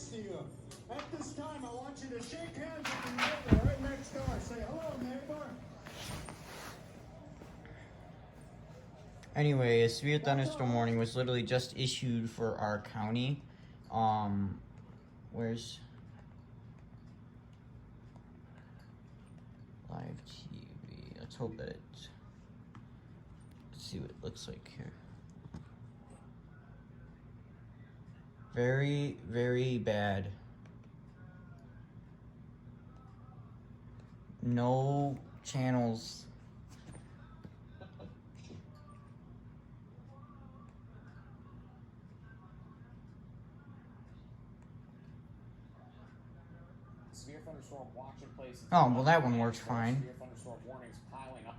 to you. At this time, I want you to shake hands with your neighbor right next door. Say hello, neighbor. Anyway, a severe thunderstorm warning was literally just issued for our county. Where's live TV? Let's hope that it's. Let's see what it looks like here. Very, very bad. No channels. Severe thunderstorm watch in place. Oh, well, that one works fine. Severe thunderstorm warnings piling up.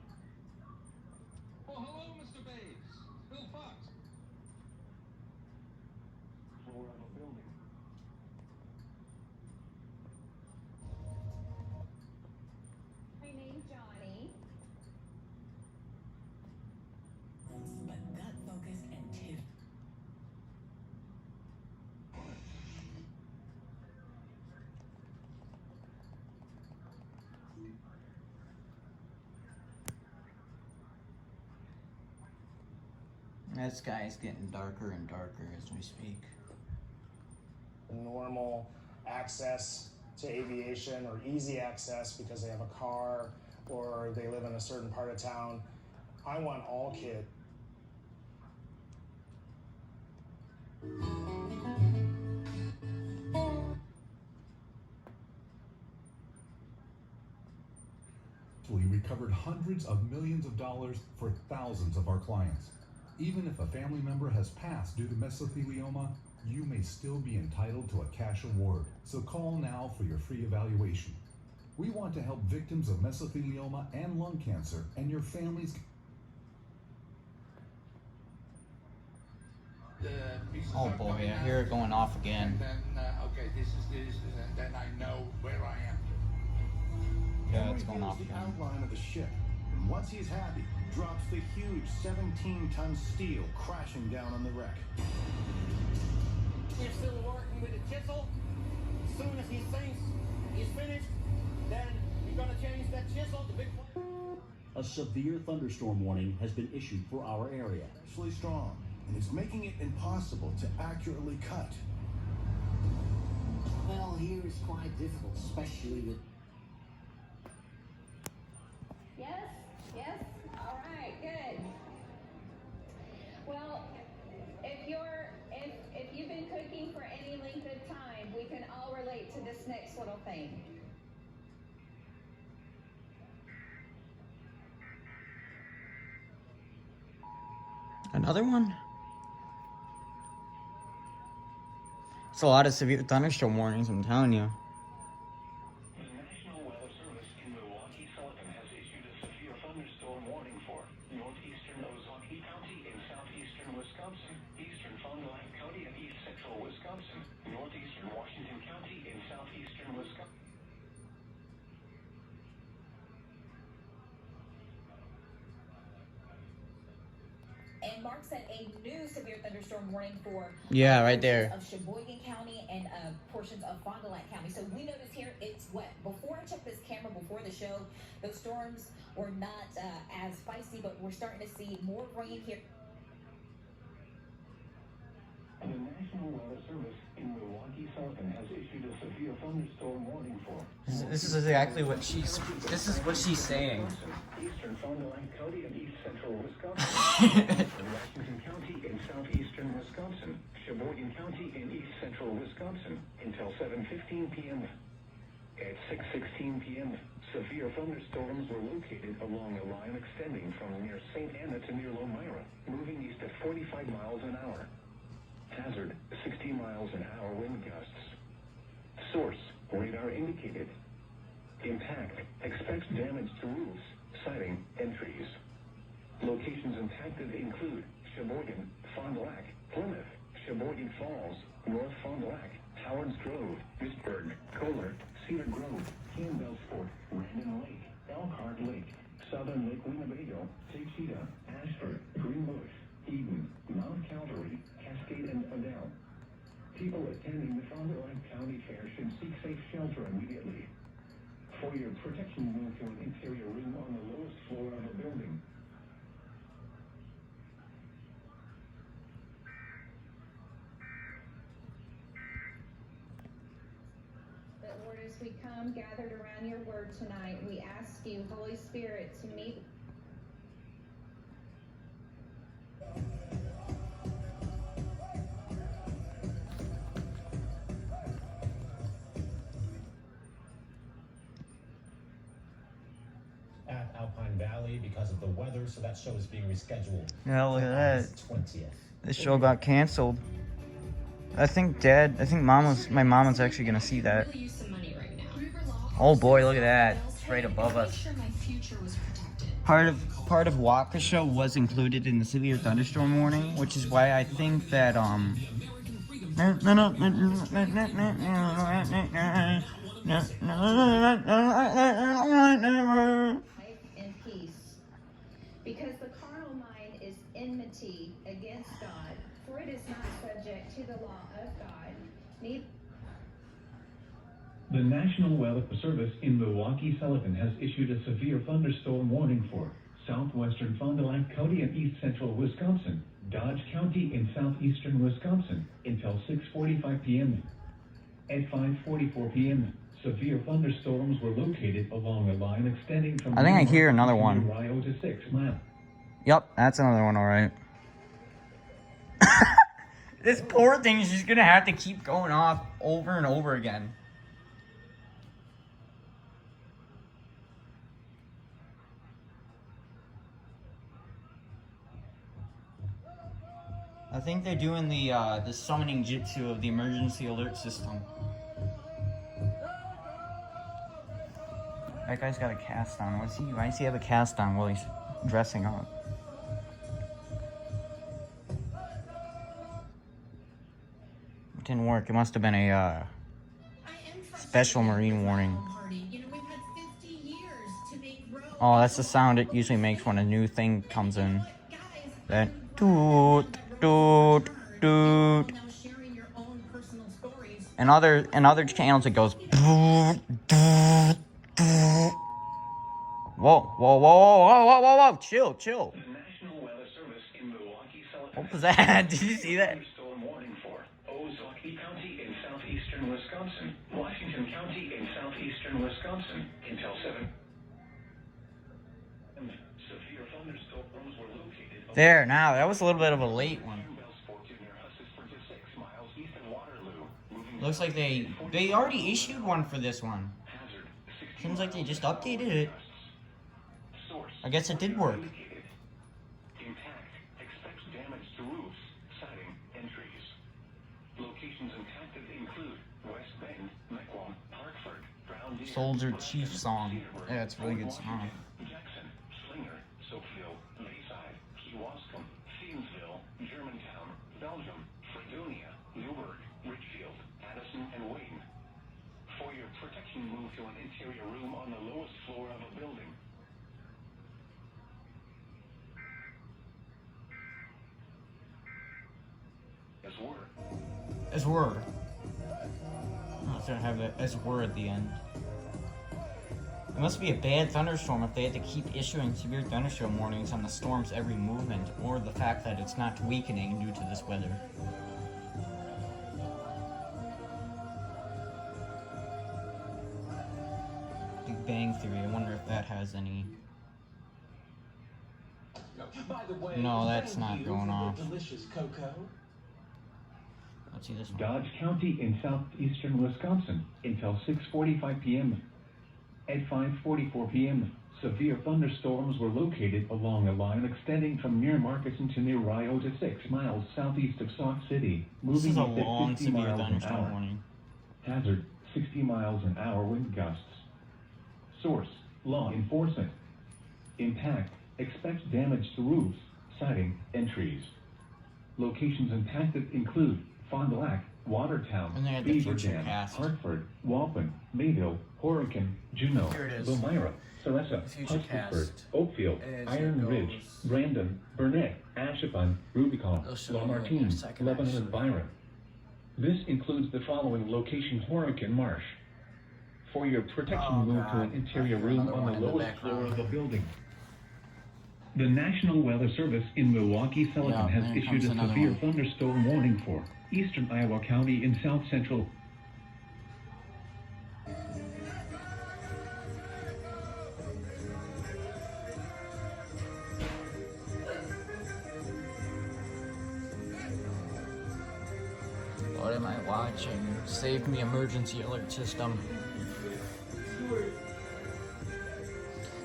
Oh, hello, Mr. Bates. Bill Fox. Floor of a building. Remain Johnny. But gut focused and tip. That sky is getting darker and darker as we speak. Normal access to aviation or easy access because they have a car or they live in a certain part of town. I want all kids. We recovered hundreds of millions of dollars for thousands of our clients. Even if a family member has passed due to mesothelioma, you may still be entitled to a cash award. So call now for your free evaluation. We want to help victims of mesothelioma and lung cancer and your families. Oh boy, I hear it going off again. And then, okay, this is this, and then I know where I am. Yeah, it's going off the again. outline of the ship, and once he's happy, drops the huge 17-ton steel crashing down on the wreck. We're still working with the chisel. As soon as he thinks he's finished, then we're gonna change that chisel to big. A severe thunderstorm warning has been issued for our area. Actually strong, and it's making it impossible to accurately cut. Well, here is quite difficult, especially with. Yes, all right, good. Well, if you've been cooking for any length of time, we can all relate to this next little thing. Another one? It's a lot of severe thunderstorm warnings, I'm telling you. The National Weather Service in Milwaukee, Sullivan has issued a severe thunderstorm warning for northeastern Ozaukee County in southeastern Wisconsin, eastern Fond du Lac County and east central Wisconsin, northeastern Washington County in southeastern Wisconsin. And Mark sent a new severe thunderstorm warning for right there. Of Sheboygan County and portions of Fond du Lac County. So we noticed here it's wet. Before I checked this camera before the show, those storms were not as feisty, but we're starting to see more rain here. The National Weather Service in Milwaukee, Sullivan has issued a severe thunderstorm warning for. This is exactly what she's. This is what she's saying. Eastern Fond du Lac County and east central Wisconsin, Washington County in southeastern Wisconsin, Sheboygan County in east central Wisconsin until 7:15 p.m. At 6:16 p.m., severe thunderstorms were located along a line extending from near St. Anna to near Lomira, moving east at 45 miles an hour. Hazard, 60 miles an hour wind gusts. Source, radar indicated. Impact, expects damage to roofs, siding, and trees. Locations impacted include Sheboygan, Fond du Lac, Plymouth, Sheboygan Falls, North Fond du Lac, Howard's Grove, Pittsburgh, Kohler, Cedar Grove, Campbellsport, Randon Lake, Elkhart Lake, Southern Lake Winnebago, Taycheedah, Ashford, Greenbush, Eden, Mount Calvary, Cascade, and Adele. People attending the Fond du Lac County Fair should seek safe shelter immediately. For your protection, move to an interior room on the lowest floor of a building. But Lord, as we come gathered around your word tonight, we ask you, Holy Spirit, to meet. At Alpine Valley because of the weather, so that show is being rescheduled. Yeah, look at that. August 20th. This show got canceled. I think my mom was actually gonna see that. Oh boy, look at that. It's right above us. Part of Walker's show was included in the severe thunderstorm warning, which is why I think that Life and peace. Because the carnal mind is enmity against God, for it is not subject to the law of God. The National Weather Service in Milwaukee-Sullivan has issued a severe thunderstorm warning for southwestern Fond du Lac County and east central Wisconsin, Dodge County in southeastern Wisconsin until 6:45 p.m. At 5:44 p.m., severe thunderstorms were located along a line extending from I think I hear another one. Rio to 6 mile. Yep, that's another one, alright. This poor thing is just gonna have to keep going off over and over again. I think they're doing the summoning jutsu of the emergency alert system. That guy's got a cast on. Why does he have a cast on while he's dressing up? It didn't work. It must have been a special marine warning. Oh, that's the sound it usually makes when a new thing comes in. That toot toot toot. And other channels it goes. Whoa, whoa, whoa, whoa, whoa, whoa, whoa, chill. The National Weather Service in Milwaukee-Sullivan. What was that? Did you see that? Storm warning for Ozaukee County in southeastern Wisconsin, Washington County in southeastern Wisconsin until 7. Severe thunderstorms were located. There, now, that was a little bit of a late one. Looks like they already issued one for this one. Seems like they just updated it. I guess it did work. Impact. Expect damage to roofs, siding, and trees. Locations impacted include West Bend, Mequon, Hartford, Brown Deer, Soldier Chief song. Yeah, it's a really good song. Jackson, Slinger, Soapville, Bayside, Kewaskum, Thiensville, Germantown, Belgium, Fredonia, Newburgh, Richfield, Madison, and Wayne. For your protection, move to an interior room on the lowest floor of a building. As word. Oh, it's gonna have that as word at the end. It must be a bad thunderstorm if they had to keep issuing severe thunderstorm warnings on the storm's every movement, or the fact that it's not weakening due to this weather. Big Bang Theory, I wonder if that has any... No, that's not going off. Delicious cocoa. Let's see this one. Dodge County in southeastern Wisconsin until 6:45 p.m. At 5:44 p.m., severe thunderstorms were located along a line extending from near Marketing to near Rio to 6 miles southeast of Sauk City, This moving is a at long 50 severe miles an thunderstorm hour. warning. Hazard, 60 miles an hour wind gusts. Source, law enforcement. Impact, expect damage to roofs, siding, and trees. Locations impacted include Fond du Lac, Watertown, And they had the Beaver future Dam, cast. Hartford, Walpin, Mayville, Horicon, Juneau, Here it is. Elmira, Celessa, The future Hudsonford, cast Oakfield, as it Iron Ridge, goes. Brandon, Burnett, Ashipon, Rubicon, They'll show you in a Lamartine, second, Lebanon, actually. and Byron. This includes the following location: Hurricane Marsh. For your protection, move to an interior room on the lowest floor of the building. The National Weather Service in Milwaukee, Silicon has issued a severe thunderstorm warning for eastern Iowa County in south central. What am I watching? Save me emergency alert system.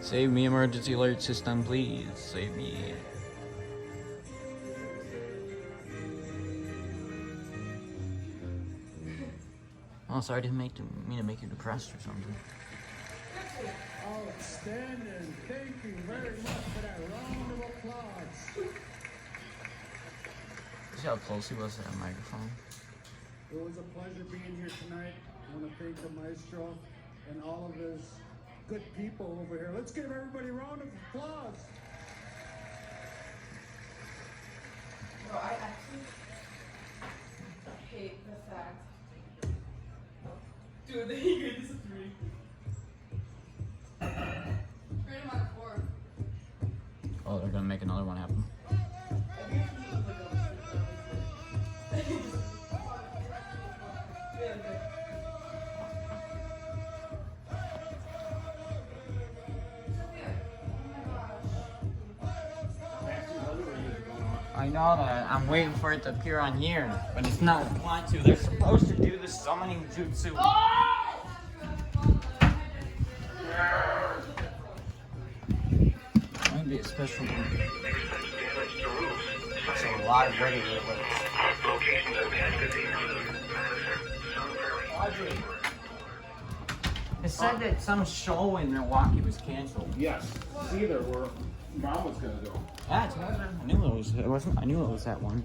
Save me emergency alert system, please. Save me. Oh, sorry, I didn't mean to make you depressed or something. Outstanding. Thank you very much for that round of applause. See how close he was to that microphone? It was a pleasure being here tonight. I want to thank the maestro and all of his good people over here. Let's give everybody a round of applause. No, I actually hate the fact. Dude, he gave this a 3. Rate him out of 4. Oh, they're gonna make another one happen. I know that. I'm waiting for it to appear on here, but it's not want to. They're supposed to do the summoning jutsu. Might be a special one. It's a lot of regular alerts. Locations of tested include Madison, It said that some show in Milwaukee was canceled. Yes. See, there were. Mom was gonna go. Yeah, it's I knew it was. It wasn't. I knew it was that one.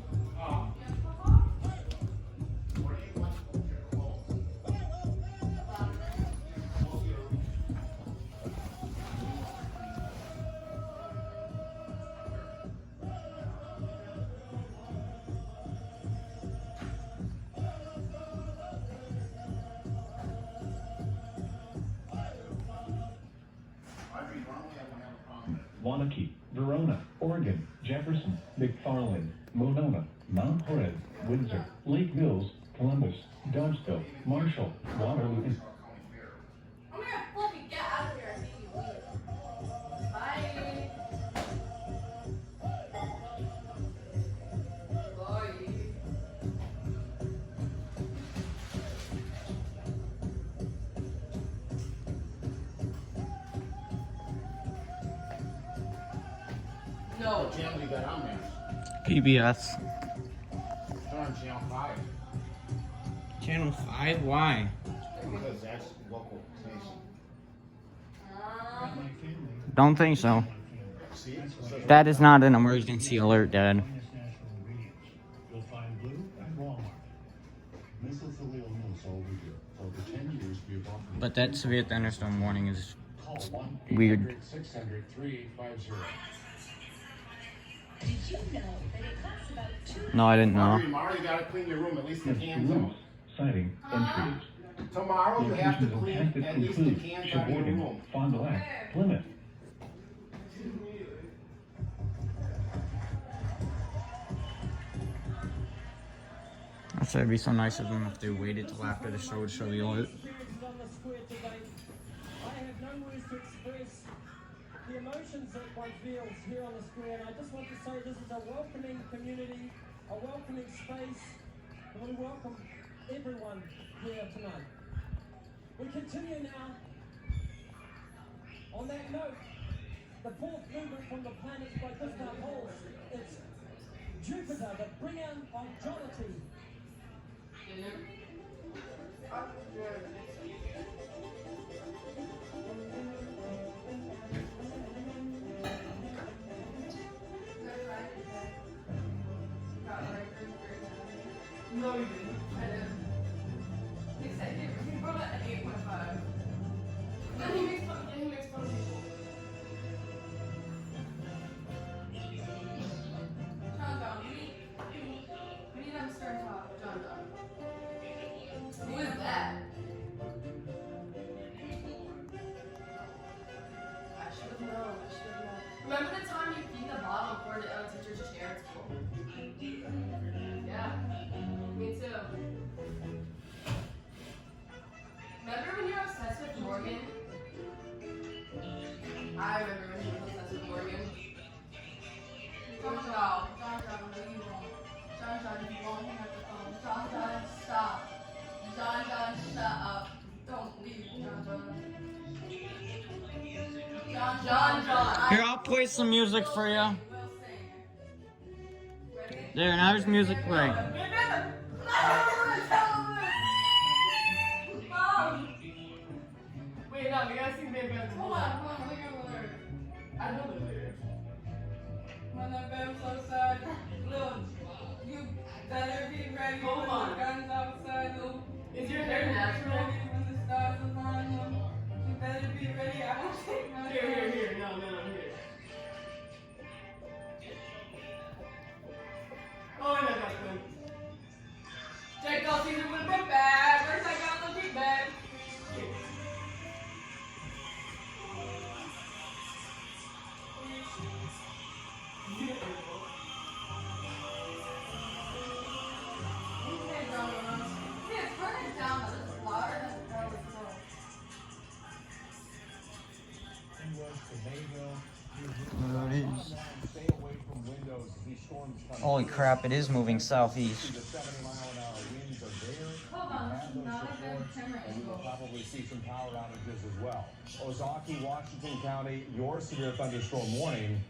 Wanakee, Verona, Oregon, Jefferson, McFarland, Monona, Mount Hood, Windsor, Lake Mills, Columbus, Dodgeville, Marshall, Waterloo, and I'm gonna fucking get out of here and make you leave. Bye. No. What channel you got on there? PBS. Turn on channel 5. Channel 5? Why? Because that's local station. Don't think so. That is not an emergency alert, Dad. You'll find blue at Walmart. Mesothelial moose over here. For over 10 years, we have offered. But that severe thunderstorm warning is Call weird. 1-800-600-3850. Did you know that it costs about $2? No, I didn't know. Tomorrow you gotta clean your room, at least the cans rules, out. citing, entries. Tomorrow you have to Locations of clean tested at least the include cans out of your Sheboygan, room. Fond du Lac, Plymouth. I said it'd be so nice of them if they waited till after the show to show the alert. On the square today, I have no words to express the emotions that one feels here on the square, and I just want to say this is a welcoming community, a welcoming space, and we welcome everyone here tonight. We continue now. On that note, the fourth movement from the planets by Gustav Holst, it's Jupiter, the bringer of jollity. No, you didn't. I didn't. He said he brought it at 8.5. Then he makes fun of people. John, we need them to start off. John. Remember the time you peed in the bottle and poured it on a teacher's chair at school? Yeah, me too. Remember when you were obsessed with Morgan? I remember when you were obsessed with Morgan. John, no, you won't. John, you won't hang up the phone. John, stop. John, shut up. Don't leave, John. Here, I'll play some music for you. There, now there's music playing. Wait, no, we gotta sing Baby Bam. Hold on, look at the lyrics. I know the lyrics. When the bam's so sad, look, you better be ready when the gun's outside, look. Is your hair natural? Ready when the stars are on, look. You better be ready, I won't take my time. Here, no, here. Oh, I know that one. Check out season with my bag. First I got a little bag. Holy crap, it is moving southeast. And we will probably see some power outages as well. Ozaukee, Washington County, your severe thunderstorm warning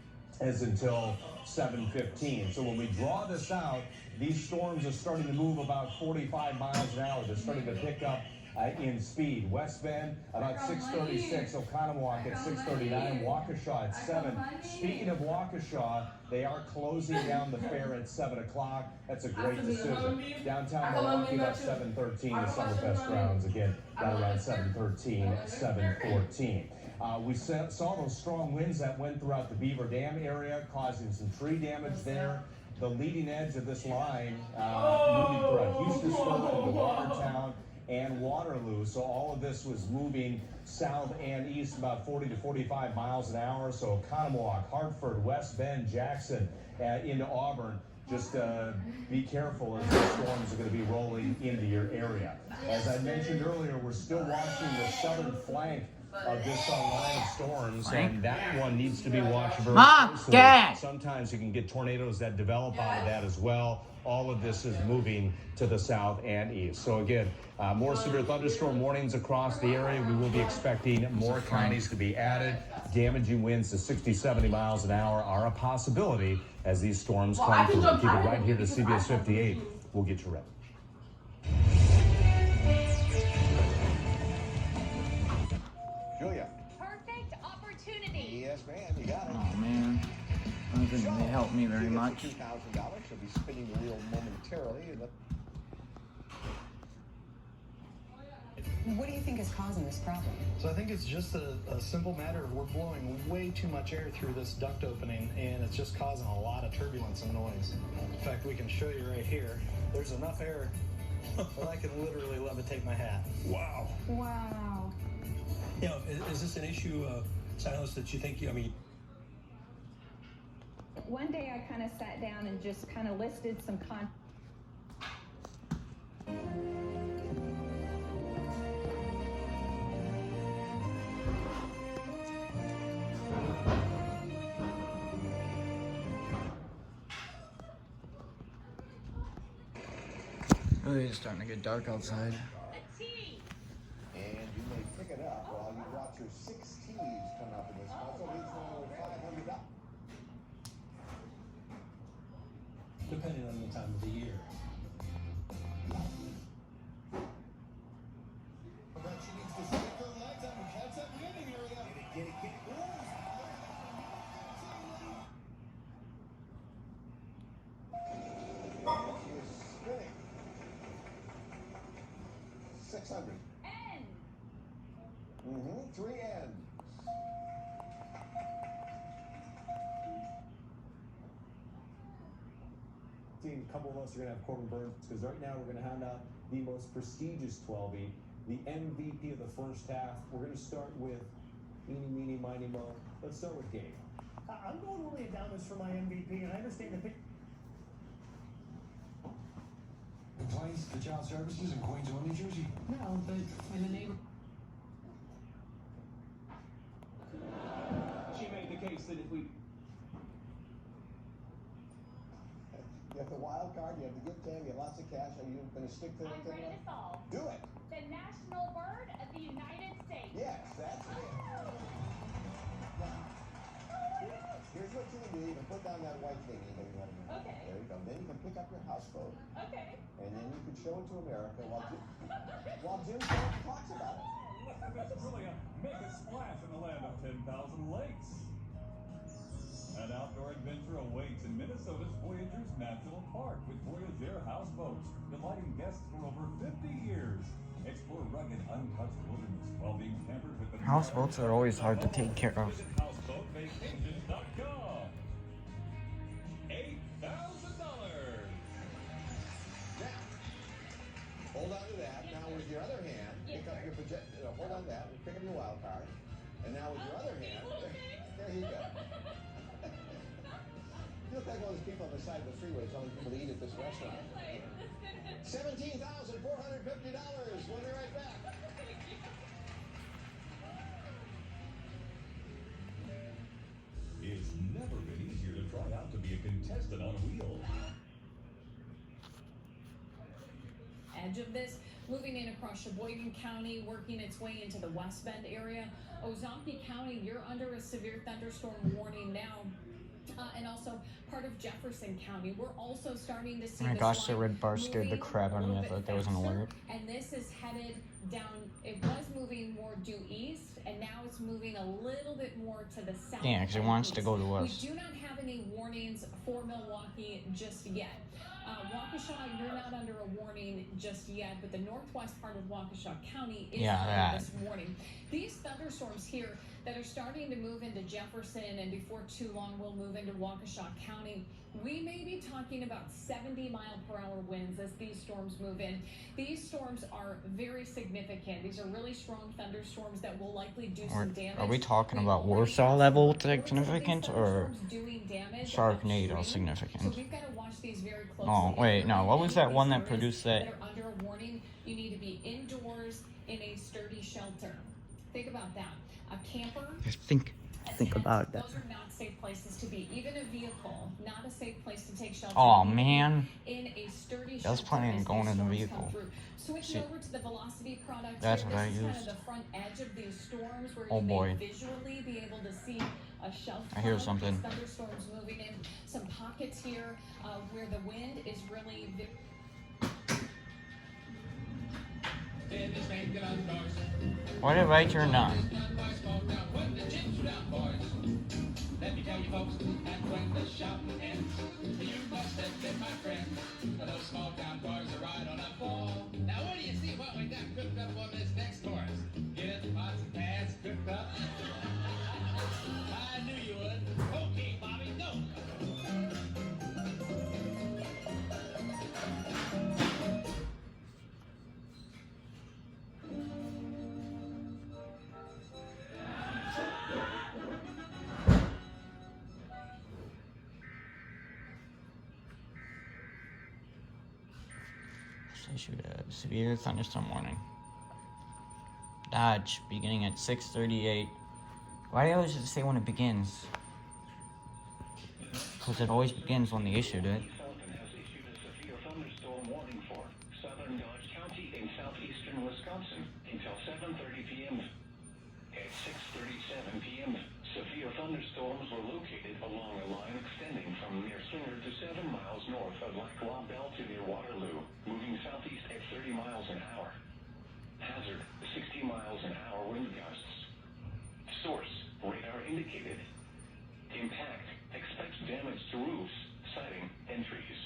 is until 7:15. So when we draw this out, these storms are starting to move about 45 miles an hour. They're starting to pick up in speed. West Bend about 6:36, Oconomowoc at 6:39, Waukesha at 7. Speaking of Waukesha, they are closing down the fair at 7 o'clock. That's a great decision. Downtown Milwaukee about 7:13, the Summerfest grounds again down around 7:13, 7:14. We saw those strong winds that went throughout the Beaver Dam area, causing some tree damage there. The leading edge of this line moving throughout Houstonburg into Watertown and Waterloo. So all of this was moving south and east about 40 to 45 miles an hour. So Oconomowoc, Hartford, West Bend, Jackson, into Auburn. Just be careful as the storms are going to be rolling into your area. As I mentioned earlier, we're still watching the southern flank of this line of storms, and that one needs to be watched very closely. Sometimes you can get tornadoes that develop out of that as well. All of this is moving to the south and east. So again, more severe thunderstorm warnings across the area. We will be expecting more counties to be added. Damaging winds to 60, 70 miles an hour are a possibility as these storms come through. Keep it right here to CBS 58. We'll get you ready. Julia. Perfect opportunity. Yes, ma'am, you got it. Oh man, that didn't really help me very much. $2,000. She'll be spinning the wheel momentarily. What do you think is causing this problem? So I think it's just a simple matter of we're blowing way too much air through this duct opening, and it's just causing a lot of turbulence and noise. In fact, we can show you right here. There's enough air that I can literally levitate my hat. Wow. Wow. You know, is this an issue, Silas, that you think, One day I kind of sat down and just kind of listed some Oh, it's starting to get dark outside. And you may pick it up while you watch your 6 T's come up in this puzzle. Each one will $500. depending on the time of the year. She needs to stick her legs up and catch that landing area. Get it. She is spinning. 600. N. 3 N's. A couple of us are going to have Corbin Burns because right now we're going to hand out the most prestigious 12E, the MVP of the first half. We're going to start with Eeny, Meeny, Miny, Mo. Let's start with Gabe. I'm going Willie Adames for my MVP, and I understand the Complaints for child services in Queens or New Jersey? No, but when the neighbor. She made the case that if we You have the wild card, you have the gift tag, you have lots of cash. Are you going to stick to I'm it? ready to solve. Do it. The national bird of the United States. Yes, that's it. Now, here's what you can do. You can put down that white thingy that you want to do. Okay. There you go. Then you can pick up your houseboat. Okay. And then you can show it to America while Jim talks about it. It's really a make a splash in the land of 10,000 lakes. An outdoor adventure awaits in Minnesota's Voyageurs National Park with Voyageur houseboats, delighting guests for over 50 years. Explore rugged, untouched wilderness while being pampered with the Houseboats are always hard to take care of. Visit houseboatvacations.com. $8,000. Hold on to that. Now with your other hand, pick up your hold on to that. Pick up your wild card. And now with your other hand, there you go. You look like all those people on the side of the freeway telling people to eat at this restaurant. $17,450. We'll be right back. It's never been easier to try out to be a contestant on wheels. Edge of this, moving in across Sheboygan County, working its way into the West Bend area. Ozaukee County, you're under a severe thunderstorm warning now. And also part of Jefferson County. We're also starting to see. Oh my gosh, the red bar scared the crap out of me. I thought there was an alert. And this is headed down. It was moving more due east, and now it's moving a little bit more to the south. Yeah, because it wants to go to us. We do not have any warnings for Milwaukee just yet. Waukesha, you're not under a warning just yet, but the northwest part of Waukesha County is under this warning. These thunderstorms here that are starting to move into Jefferson and before too long will move into Waukesha County. We may be talking about 70-mile-per-hour winds as these storms move in. These storms are very significant. These are really strong thunderstorms that will likely do some damage. Are we talking about Warsaw level significant or Sharknado significant? So we've got to watch these very closely. Oh, wait, no. What was that one that produced that? That are under a warning, you need to be indoors in a sturdy shelter. Think about that. A camper. Think about that. Those are not safe places to be. Even a vehicle, not a safe place to take shelter. Oh man. In a sturdy shelter. I was planning on going in the vehicle. Switching over to the Velocity product. That's here, what I this is used. kind of the front edge of these storms where Oh you boy. may visually be able to see a shelf. I hear something. Thunderstorms moving in. Some pockets here where the wind is really. Why did I turn on? Let me tell you folks, and when the shouting ends, you must have been my friend. Those small town boys are right on a ball. Now what do you see what we got cooked up on this next chorus? Get pots and pans cooked up. I knew you would. Okay, Bobby, go. Issued a severe thunderstorm warning. Dodge, beginning at 6:38. Why do I always say when it begins? Because it always begins when they issued it. Has issued a severe thunderstorm warning for southern Dodge County in southeastern Wisconsin until 7:30 p.m. At 6:37 p.m., severe thunderstorms were located along a line extending from near Slinger to 7 miles north of Lackawanna Bell to near Waterloo, moving southeast at 30 miles an hour. Hazard, 60 miles an hour wind gusts. Source, radar indicated. Impact, expect damage to roofs, siding, and trees.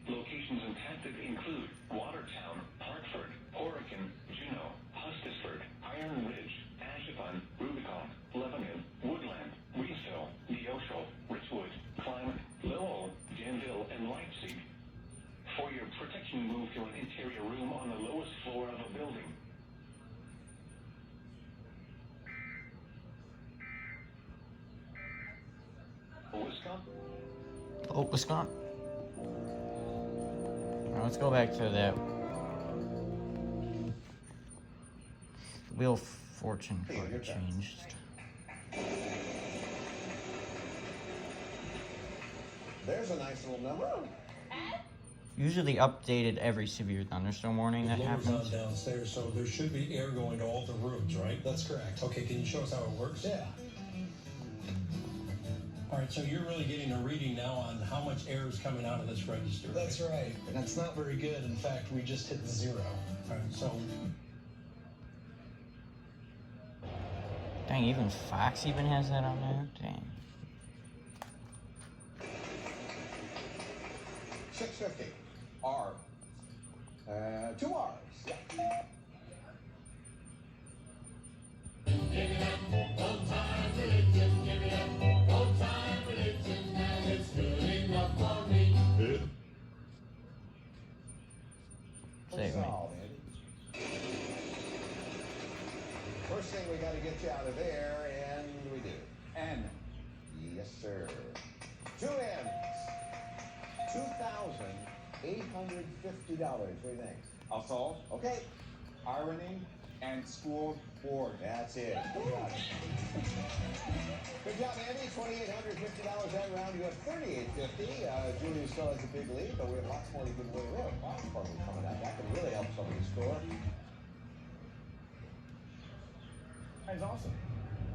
Locations impacted include Watertown, Hartford, Horicon, Juneau, Hustisford, Iron Ridge, Ashevon, Rubicon, Lebanon, Woodland, Reesville, Neosho, Richwood, Klamath, Lowell, Danville, and Leipzig. For your protection, move to an interior room on the lowest floor of a building. Wisconsin. Oh, Wisconsin. Now let's go back to that Wheel of Fortune card changed. There's a nice little number. Usually updated every severe thunderstorm warning that It lowers happens. on downstairs, so there should be air going to all the rooms, right? That's correct. Okay, can you show us how it works? Yeah. All right, so you're really getting a reading now on how much air is coming out of this register. That's right, and it's not very good. In fact, we just hit 0. All right, so Dang, even Fox even has that on there? Dang. 650. R. 2 R's. Yeah. Save me. First thing we got to get you out of there, and we do. N. Yes, sir. 2 N's. $2,850. What do you think? Assault, Okay. irony, and school board. That's it. Good job, Andy. $2,850 that round. You have $3,850. Julia still has a big lead, but we have lots more to give away. We have a box bubble coming up. That can really help somebody score. He's awesome.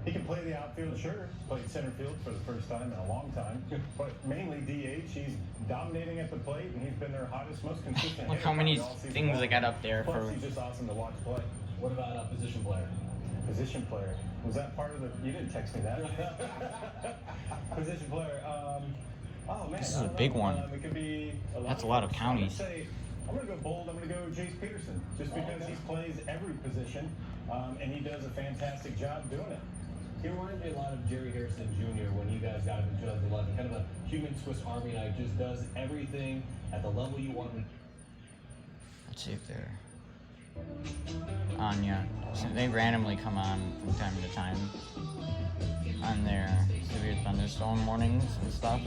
He can play the outfield, sure. Played center field for the first time in a long time. But mainly DH. He's dominating at the plate, and he's been their hottest, most consistent. Look how many things I got up there Plus, for. he's just awesome to watch play. What about a position player? Position player. Was that part of the... You didn't text me that. Position player. Oh, man. This is a big one. It could be That's a lot of counties. I'm going to go bold. I'm going to go Jace Peterson. Just because he plays every position, and he does a fantastic job doing it. He reminded me a lot of Jerry Harrison Jr. when you guys got him in 2011. Kind of a human Swiss Army knife, just does everything at the level you want him. Let's see if they're on yet. So they randomly come on from time to time on their severe thunderstorm warnings and stuff.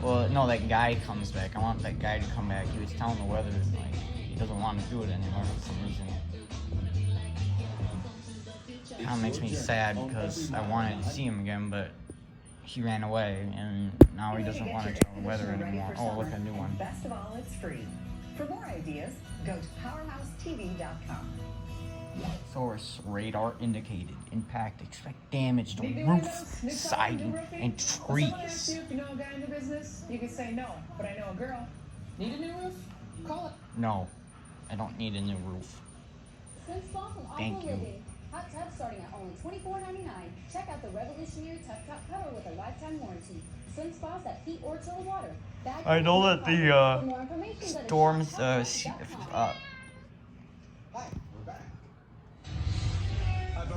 Well, no, that guy comes back. I want that guy to come back. He was telling the weather, like, he doesn't want to do it anymore for some reason. Kind of makes me sad because I wanted to see him again, but he ran away, and now he doesn't want to tell the weather anymore. Oh, look, a new one. Best of all, it's free. For more ideas, go to powerhousetv.com. Source radar indicated. Impact. Expect damage to roofs, siding, and trees. If you know a guy in the business, you can say no, but I know a girl. Need a new roof? Call it. No, I don't need a new roof. Thank you. Hot tub starting at only $24.99. Check out the revolutionary Tough Top cover with a lifetime warranty. Swim spas that heat or chill water. I know that the storms,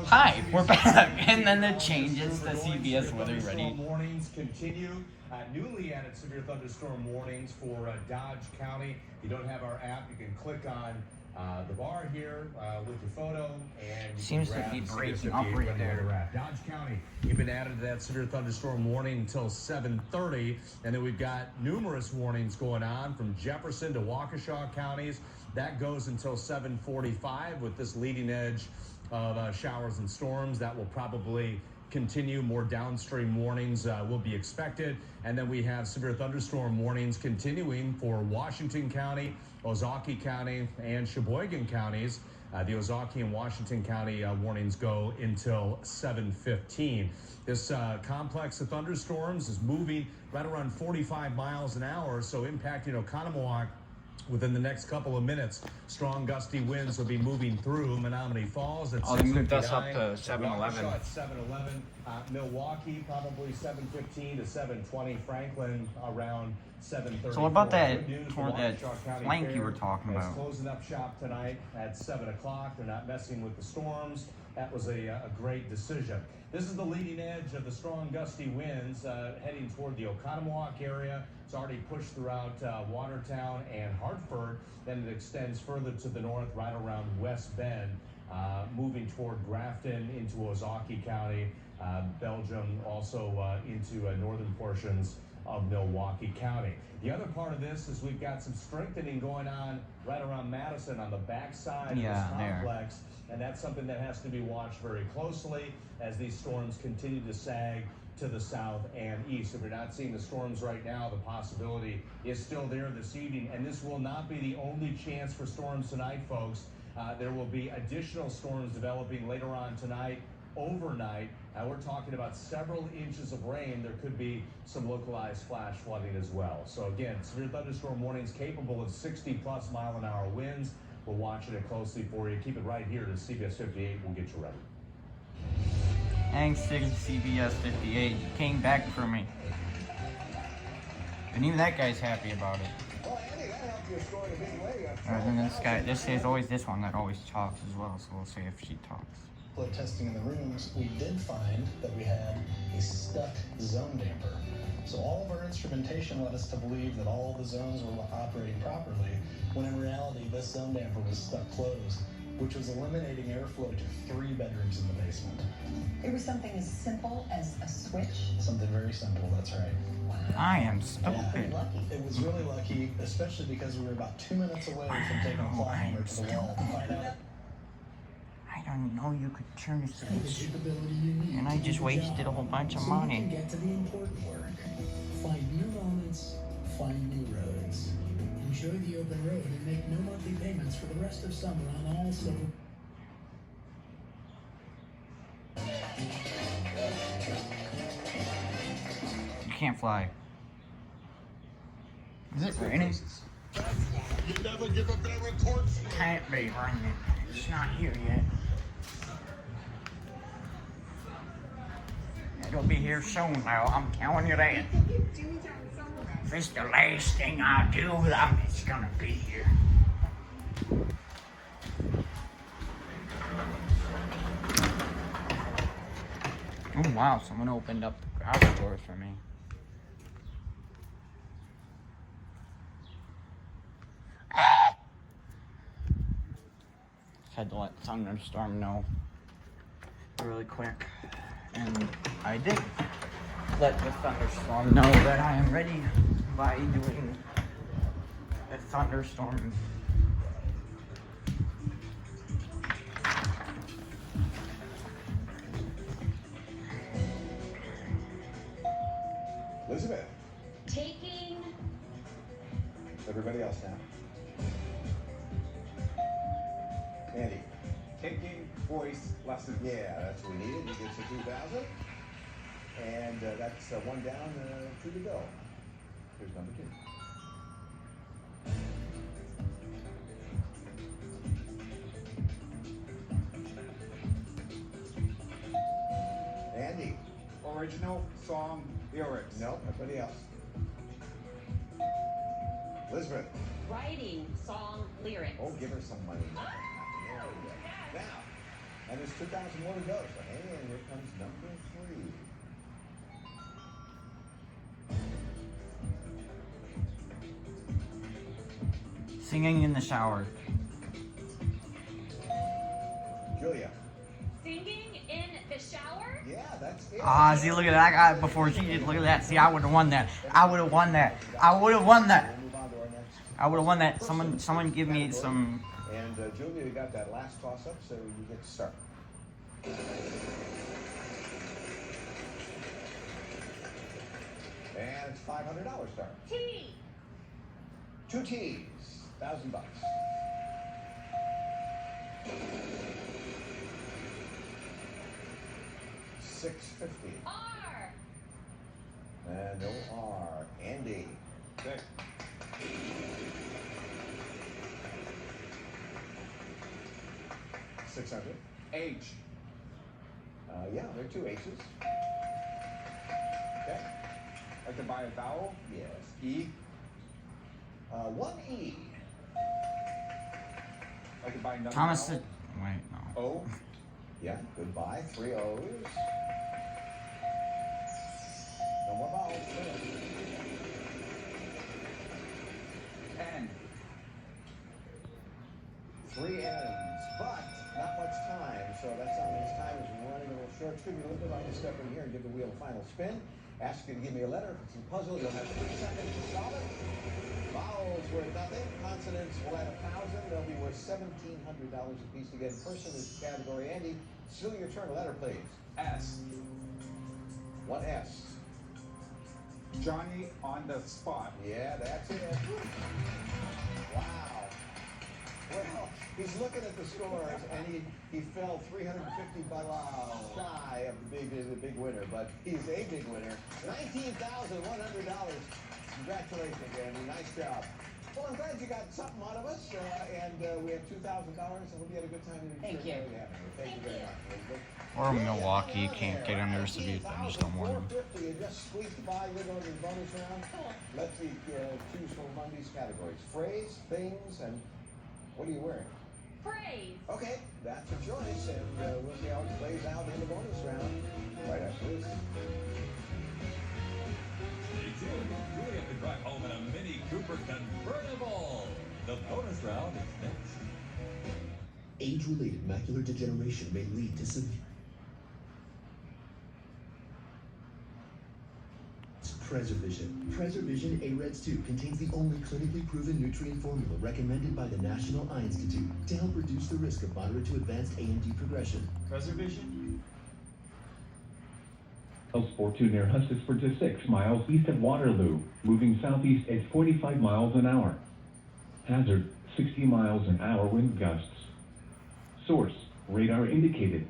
Hi, we're back. And then the changes to CBS Weather Ready. Warnings continue. Newly added severe thunderstorm warnings for Dodge County. If you don't have our app, you can click on the bar here with your photo, and you seems can to be grab breaking CBS up right weather there. app. Dodge County, you've been added to that severe thunderstorm warning until 7:30, and then we've got numerous warnings going on from Jefferson to Waukesha counties. That goes until 7:45 with this leading edge of showers and storms. That will probably continue. More downstream warnings will be expected. And then we have severe thunderstorm warnings continuing for Washington County, Ozaukee County, and Sheboygan counties. The Ozaukee and Washington County warnings go until 7:15. This complex of thunderstorms is moving right around 45 miles an hour, so impacting Oconomowoc within the next couple of minutes. Strong gusty winds will be moving through Menominee Falls at 6:59. They moved us up to 7:11. At 7:11. Milwaukee probably 7:15 to 7:20. Franklin around 7:30. So what about that Waukesha County flank you were Fair talking is about? closing up shop tonight at 7 o'clock. They're not messing with the storms. That was a great decision. This is the leading edge of the strong gusty winds heading toward the Oconomowoc area. It's already pushed throughout Watertown and Hartford. Then it extends further to the north right around West Bend, moving toward Grafton into Ozaukee County Belgium, also into northern portions of Milwaukee County. The other part of this is we've got some strengthening going on right around Madison on the backside of this complex, and that's something that has to be watched very closely as these storms continue to sag to the south and east. If you're not seeing the storms right now, the possibility is still there this evening, and this will not be the only chance for storms tonight, folks. There will be additional storms developing later on tonight, overnight. We're talking about several inches of rain. There could be some localized flash flooding as well. So again, severe thunderstorm warnings capable of 60+ mile-an-hour winds. We're watching it closely for you. Keep it right here to CBS 58. We'll get you ready. Thanks to CBS 58. You came back for me. And even that guy's happy about it. Alright, then this guy, this is always this one that always talks as well, so we'll see if she talks. Blood testing in the rooms, we did find that we had a stuck zone damper. So all of our instrumentation led us to believe that all the zones were operating properly, when in reality this zone damper was stuck closed, which was eliminating airflow to 3 bedrooms in the basement. It was something as simple as a switch? Something very simple, that's right. I am stupid. It was really lucky, especially because we were about 2 minutes away from taking a claw hammer to the wall to find out. I don't know you could turn a switch. And I just wasted a whole bunch of money. So you can get to the important work. Find new moments, find new roads. Enjoy the open road and make no monthly payments for the rest of summer on all silver. You can't fly. Is it raining? You never give a better report. Can't be raining. It's not here yet. It'll be here soon now, I'm telling you that. If it's the last thing I do, it's gonna be here. Oh wow, someone opened up the garage doors for me. Just had to let Thunderstorm know really quick. And I did let the Thunderstorm know that I am ready by doing a thunderstorm. Elizabeth. Taking. Everybody else now. Andy. Taking voice lessons. Yeah, that's what we needed. You get some 2,000. And that's one down, 2 to go. Here's number 2. Andy. Original song lyrics. Nope, everybody else. Elizabeth. Writing song lyrics. Oh, give her some money. There we go. Now, and there's 2,000 more to go. So, and here comes number 3. Singing in the shower. Julia. Singing in the shower? Yeah, that's it. Ah, see, look at that. I got it before she did. Look at that. See, I would have won that. I would have won that. I would have won that. I would have won that. Someone give me some. And Julia, you got that last toss up, so you get to start. And it's $500 start. T. 2 T's. $1,000. $650. R. And no R. Andy. Okay. $600. H. Yeah, there are 2 H's. Okay. I can buy a vowel. Yes. E. 1 E. I can buy another Thomas vowel. said, wait, no. O. Yeah, goodbye. 3 O's. No more vowels. N. 3 N's, but not much time, so that's how much time is running a little short. our trivia a little bit, I'll just step in here and give the wheel a final spin. Ask you to give me a letter. If it's a puzzle, you'll have 3 seconds to solve it. Vowels worth nothing. Consonants will add 1,000. They'll be worth $1,700 a piece to get person is category. Andy, still your turn. A letter, please. S. What S? Johnny on the spot. Yeah, that's it. Wow. Well, he's looking at the scores, and he fell $350 shy of the big winner, but he's a big winner. $19,100. Congratulations, Andy. Nice job. Well, I'm glad you got something out of us, and we have $2,000, and hope you had a good time. Thank you. Thank you very much, Elizabeth. Or Milwaukee, you can't get under a severe thunderstorm warning. You just squeaked by with on the bonus round. Let's choose from Monday's categories. Phrase, things, and what are you wearing? Praise. Okay, that's a choice, and we'll see how it plays out in the bonus round right after this. Stay tuned. We have to drive home in a Mini Cooper convertible. The bonus round is next. Age-related macular degeneration may lead to severe Preservision. Preservision AREDS 2 contains the only clinically proven nutrient formula recommended by the National Eye Institute to help reduce the risk of moderate to advanced AMD progression. Preservision. Fortune near Hustisford to 6 miles east of Waterloo, moving southeast at 45 miles an hour. Hazard, 60 miles an hour wind gusts. Source, radar indicated.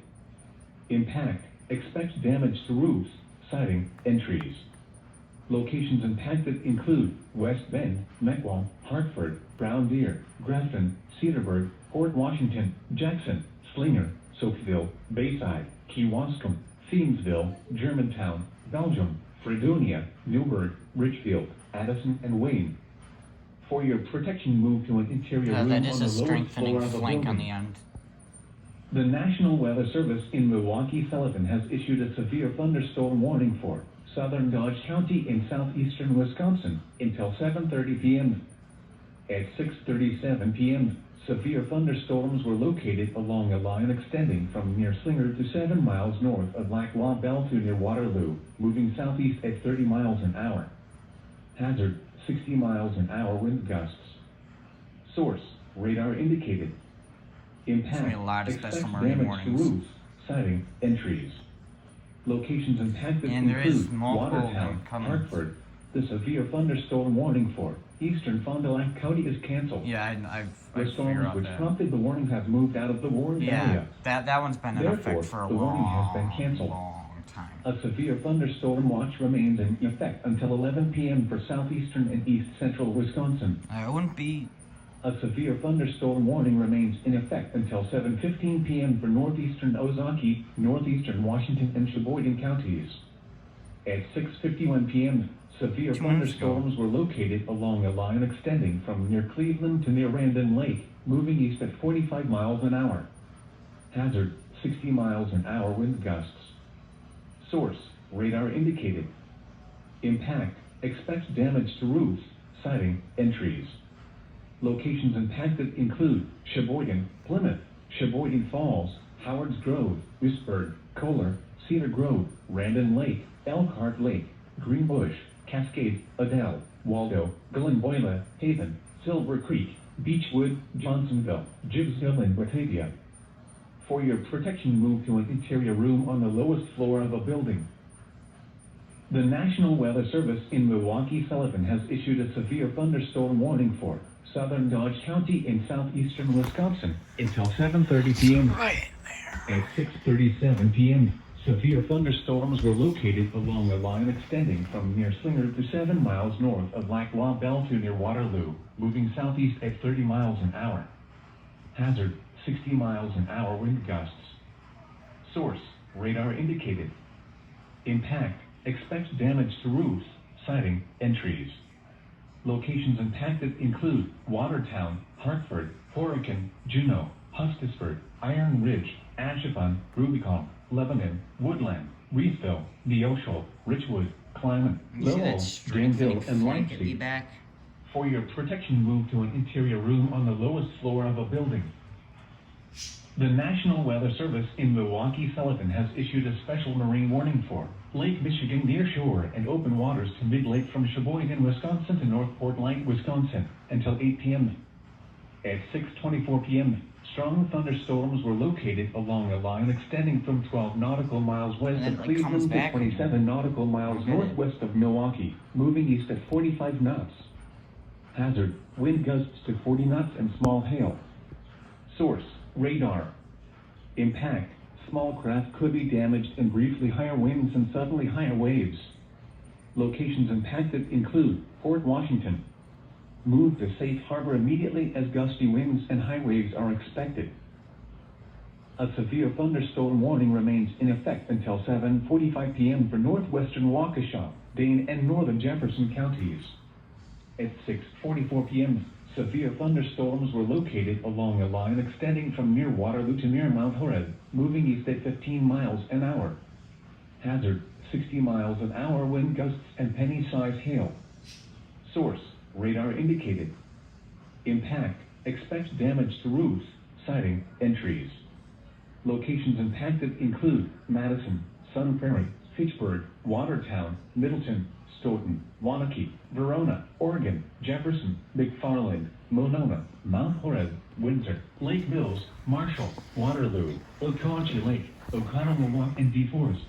Impact, expect damage to roofs, siding, and trees. Locations impacted include West Bend, Mequon, Hartford, Brown Deer, Grafton, Cedarburg, Port Washington, Jackson, Slinger, Soapville, Bayside, Kewaskum, Thiensville, Germantown, Belgium, Fredonia, Newburgh, Richfield, Addison, and Wayne. For your protection, move to an interior room that on is the a lowest strengthening floor of the flank on building. the end. The National Weather Service in Milwaukee-Sullivan has issued a severe thunderstorm warning for southern Dodge County in southeastern Wisconsin until 7:30 p.m. At 6:37 p.m., severe thunderstorms were located along a line extending from near Slinger to 7 miles north of Lac La Belle to near Waterloo, moving southeast at 30 miles an hour. Hazard, 60 miles an hour wind gusts. Source, radar indicated. Impact, expect damage to roofs, siding, and trees. Locations impacted And there is include multiple Watertown, coming. Hartford. The severe thunderstorm warning for eastern Fond du Lac County is canceled. Yeah, I've The figured storms out which that. prompted the warning have moved out of the warned Yeah, area. that one's been in Therefore, effect for a the warning has been long, canceled. long time. A severe thunderstorm watch remains in effect until 11 p.m. for southeastern and east central Wisconsin. It wouldn't be. A severe thunderstorm warning remains in effect until 7:15 p.m. for northeastern Ozaukee, northeastern Washington, and Sheboygan counties. At 6:51 p.m., severe thunderstorms were located along a line extending from near Cleveland to near Randon Lake, moving east at 45 miles an hour. Hazard, 60 miles an hour wind gusts. Source, radar indicated. Impact, expect damage to roofs, siding, and trees. Locations impacted include Sheboygan, Plymouth, Sheboygan Falls, Howards Grove, Whisburg, Kohler, Cedar Grove, Randon Lake, Elkhart Lake, Greenbush, Cascade, Adel, Waldo, Glenboila, Haven, Silver Creek, Beechwood, Johnsonville, Gibbsville, and Batavia. For your protection, move to an interior room on the lowest floor of a building. The National Weather Service in Milwaukee-Sullivan has issued a severe thunderstorm warning for southern Dodge County in southeastern Wisconsin until 7:30 p.m. Right there. At 6:37 p.m., severe thunderstorms were located along a line extending from near Slinger to 7 miles north of Lac La Belle to near Waterloo, moving southeast at 30 miles an hour. Hazard, 60 miles an hour wind gusts. Source, radar indicated. Impact, expect damage to roofs, siding, and trees. Locations impacted include Watertown, Hartford, Horicon, Juneau, Hustisford, Iron Ridge, Ashevon, Rubicon, Lebanon, Woodland, Reefville, Neosho, Richwood, Clyman, Lowell, Danville, and Leipzig. For your protection, move to an interior room on the lowest floor of a building. The National Weather Service in Milwaukee-Sullivan has issued a special marine warning for Lake Michigan near shore and open waters to mid-lake from Sheboygan, Wisconsin to North Port Light, Wisconsin, until 8 p.m. At 6:24 p.m., strong thunderstorms were located along a line extending from 12 nautical miles west of Cleveland to 27 nautical miles northwest of Milwaukee, moving east at 45 knots. Hazard, wind gusts to 40 knots and small hail. Source, radar. Impact, small craft could be damaged and briefly higher winds and suddenly higher waves. Locations impacted include Port Washington. Move to safe harbor immediately as gusty winds and high waves are expected. A severe thunderstorm warning remains in effect until 7:45 p.m. for northwestern Waukesha, Dane, and northern Jefferson counties. At 6:44 p.m., severe thunderstorms were located along a line extending from near Waterloo to near Mount Horeb, moving east at 15 miles an hour. Hazard, 60 miles an hour wind gusts and penny-sized hail. Source, radar indicated. Impact, expect damage to roofs, siding, and trees. Locations impacted include Madison, Sun Prairie, Fitchburg, Watertown, Middleton, Stoughton, Waunakee, Verona, Oregon, Jefferson, McFarland, Monona, Mount Horeb, Windsor, Lake Mills, Marshall, Waterloo, Okauchee Lake, Oconomowoc, and DeForest.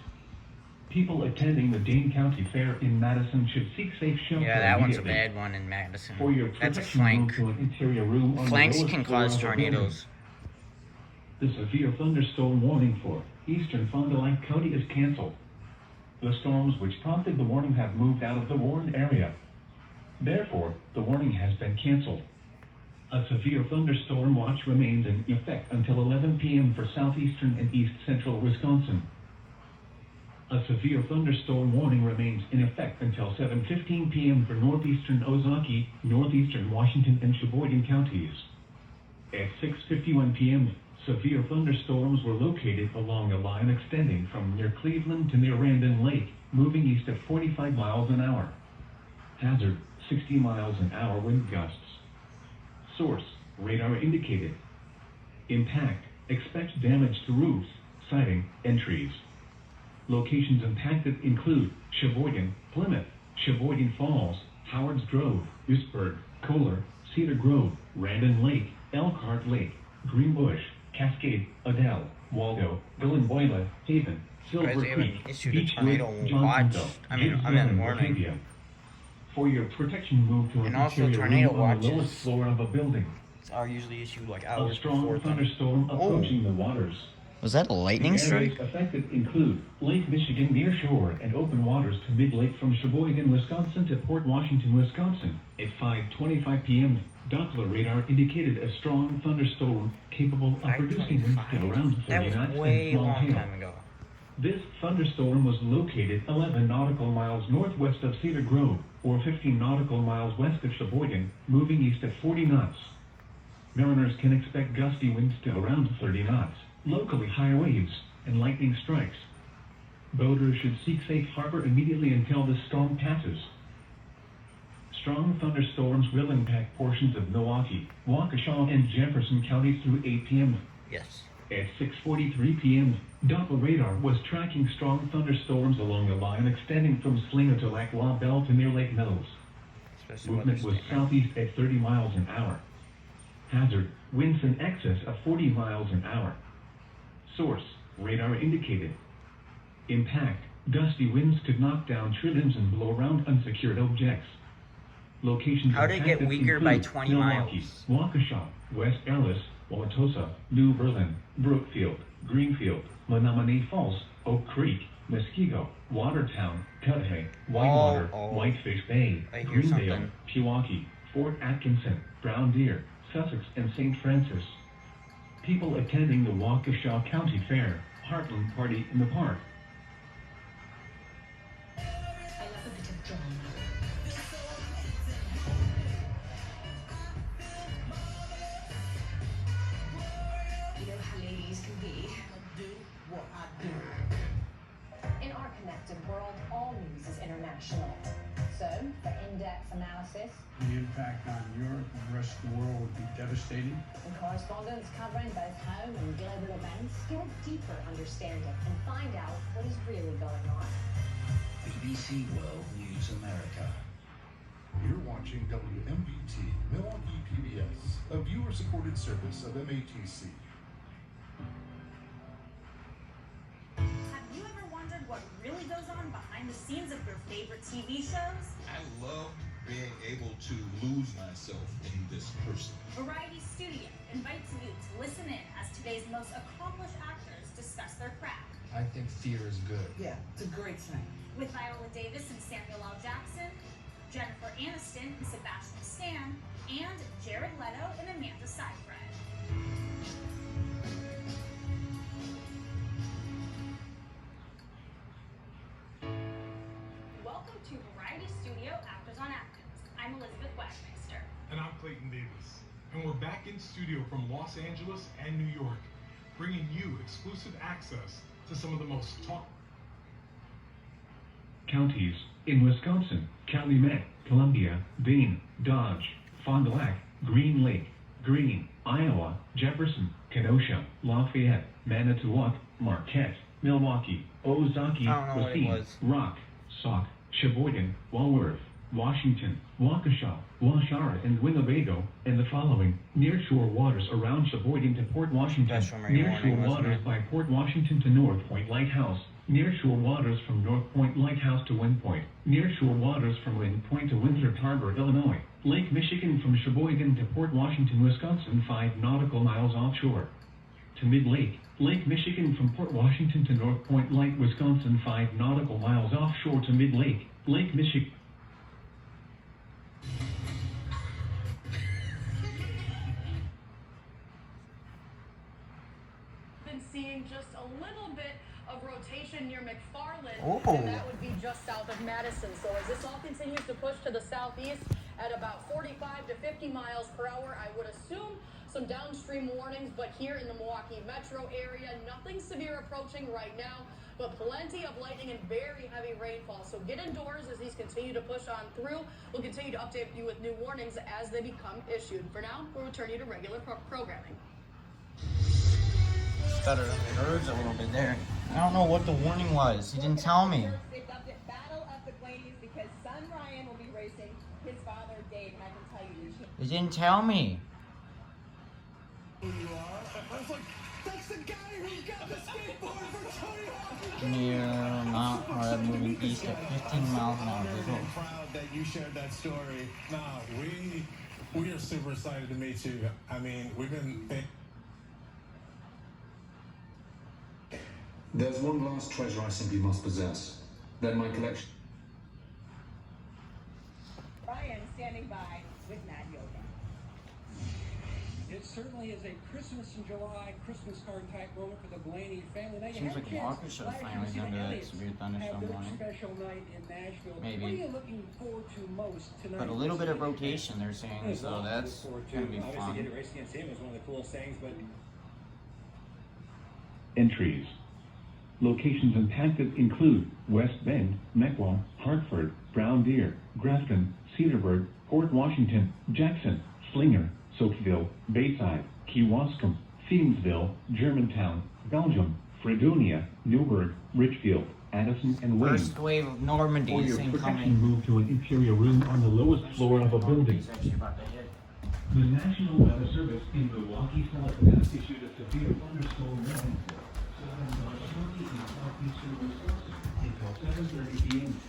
People attending the Dane County Fair in Madison should seek safe shelter. Yeah, that one's a immediately. bad one in Madison. For your That's a protection, flank. move to an interior room on the Flanks lowest can floor cause of the building. tornadoes. The severe thunderstorm warning for eastern Fond du Lac County is canceled. The storms which prompted the warning have moved out of the warned area. Therefore, the warning has been canceled. A severe thunderstorm watch remains in effect until 11 p.m. for southeastern and east central Wisconsin. A severe thunderstorm warning remains in effect until 7:15 p.m. for northeastern Ozaukee, northeastern Washington, and Sheboygan counties. At 6:51 p.m., severe thunderstorms were located along a line extending from near Cleveland to near Randon Lake, moving east at 45 miles an hour. Hazard, 60 miles an hour wind gusts. Source, radar indicated. Impact, expect damage to roofs, siding, and trees. Locations impacted include Sheboygan, Plymouth, Sheboygan Falls, Howard's Grove, Duisburg, Kohler, Cedar Grove, Randon Lake, Elkhart Lake, Greenbush, Cascade, Adele, Waldo, Villanboila, Haven, Silver They Creek, haven't issued a Beechwood, tornado watch. Johnsonville, I mean Gibson, warning. Batavia. For your protection, move to an And also interior tornado room on the lowest watches floor of a building. Are usually issued like A hours strong before. thunderstorm approaching the waters. Was that a lightning The strike? areas affected include Lake Michigan near shore and open waters to mid-lake from Sheboygan, Wisconsin to Port Washington, Wisconsin. At 5:25 p.m., Doppler radar indicated a strong thunderstorm capable of producing winds to around 30 That was knots way and small long hail. time ago. This thunderstorm was located 11 nautical miles northwest of Cedar Grove, or 15 nautical miles west of Sheboygan, moving east at 40 knots. Mariners can expect gusty winds to around 30 knots, locally high waves, and lightning strikes. Boaters should seek safe harbor immediately until the storm passes. Strong thunderstorms will impact portions of Milwaukee, Waukesha, and Jefferson counties through 8 p.m. Yes. At 6:43 p.m., Doppler radar was tracking strong thunderstorms along a line extending from Slinger to Lac La Belle to near Lake Mills. Movement was southeast at 30 miles an hour. Hazard, winds in excess of 40 miles an hour. Source, radar indicated. Impact, gusty winds could knock down tree limbs and blow around unsecured objects. Locations How did it get impacted weaker by include 20 Milwaukee, miles? Waukesha, West Allis, Wauwatosa, New Berlin, Brookfield, Greenfield, Menominee Falls, Oak Creek, Muskego, Watertown, Cudahy, Whitewater, Whitefish Bay, I hear Greendale, something. Pewaukee, Fort Atkinson, Brown Deer, Sussex, and St. Francis. People attending the Waukesha County Fair, Heartland Party in the Park. I love a bit of drama. You know how ladies can be. I do what I do. In our connected world, all news is international. So, for in-depth analysis. The impact on Europe and the rest of the world would be devastating. And correspondents covering both home and global events get a deeper understanding and find out what is really going on. BBC World News America. You're watching WMBT Milwaukee PBS, a viewer-supported service of MATC. Have you ever wondered what really goes on behind the scenes of your favorite TV shows? I love being able to lose myself in this person. Variety Studio invites you to listen in as today's most accomplished actors discuss their craft. I think fear is good. Yeah, it's a great thing. With Viola Davis and Samuel L. Jackson, Jennifer Aniston and Sebastian Stan, and Jared Leto and Amanda Seyfried. Welcome to Variety Studio Actors on Actors. I'm Elizabeth Wagmeister. And I'm Clayton Davis. And we're back in studio from Los Angeles and New York, bringing you exclusive access to some of the most Counties in Wisconsin: Calumet, Columbia, Dane, Dodge, Fond du Lac, Green Lake, Greene, Iowa, Jefferson, Kenosha, Lafayette, Manitowoc, Marquette, Milwaukee, Ozark, Racine, Rock, Sauk, Sheboygan, Walworth, Washington, Waukesha, Washara, and Winnebago, and the following nearshore waters around Sheboygan to Port Washington, nearshore waters by Port Washington to North Point Lighthouse, nearshore waters from North Point Lighthouse to Wind Point, nearshore waters from Wind Point to Winthrop Harbor, Illinois, Lake Michigan from Sheboygan to Port Washington, Wisconsin, 5 nautical miles offshore, to Mid-Lake, Lake Michigan from Port Washington to North Point Light, Wisconsin, 5 nautical miles offshore to Mid-Lake, Lake Michigan. Been seeing just a little bit of rotation near McFarland, Oh. and that would be just south of Madison. So as this all continues to push to the southeast at about 45 to 50 miles per hour, I would assume some downstream warnings, but here in the Milwaukee metro area, nothing severe approaching right now, but plenty of lightning and very heavy rainfall. So get indoors as these continue to push on through. We'll continue to update you with new warnings as they become issued. For now, we'll return you to regular programming. Stuttered on the words a little bit there. I don't know what the warning was. He didn't tell me. They've dubbed it Battle of the Blaney's because son Ryan will be racing his father Dave, and I can tell you He didn't tell me. who you are. I was like, that's the guy who got the skateboard for Tony Hawk. Near Mount Horeb, moving east at 15 miles an hour. I'm proud that you shared that story. Nah, we are super excited to meet you. I mean, we've been. There's one last treasure I simply must possess. Then my collection. Ryan standing by with Mad Yoga. It certainly is a Christmas in July, Christmas card type moment for the Blaney family. Now, you Seems had like a chance Waukesha last year finally to see done the that Elliots severe have thunderstorm their warning. special night in Nashville. Maybe. What are you looking forward to most tonight? But a little bit of rotation they're saying, so that's gonna be Obviously, fun. getting to race against him is one of the coolest things, but Entries. Locations impacted include West Bend, Mequon, Hartford, Brown Deer, Grafton, Cedarburg, Port Washington, Jackson, Slinger, Soapville, Bayside, Kewaskum, Thiensville, Germantown, Belgium, Fredonia, Newburgh, Richfield, Addison, and Wayne. First wave of Normandy For is your protection, incoming. move to an interior room on the lowest floor of a building. He's actually about to hit. The National Weather Service in Milwaukee South has issued a severe thunderstorm warning for until 7:30 p.m.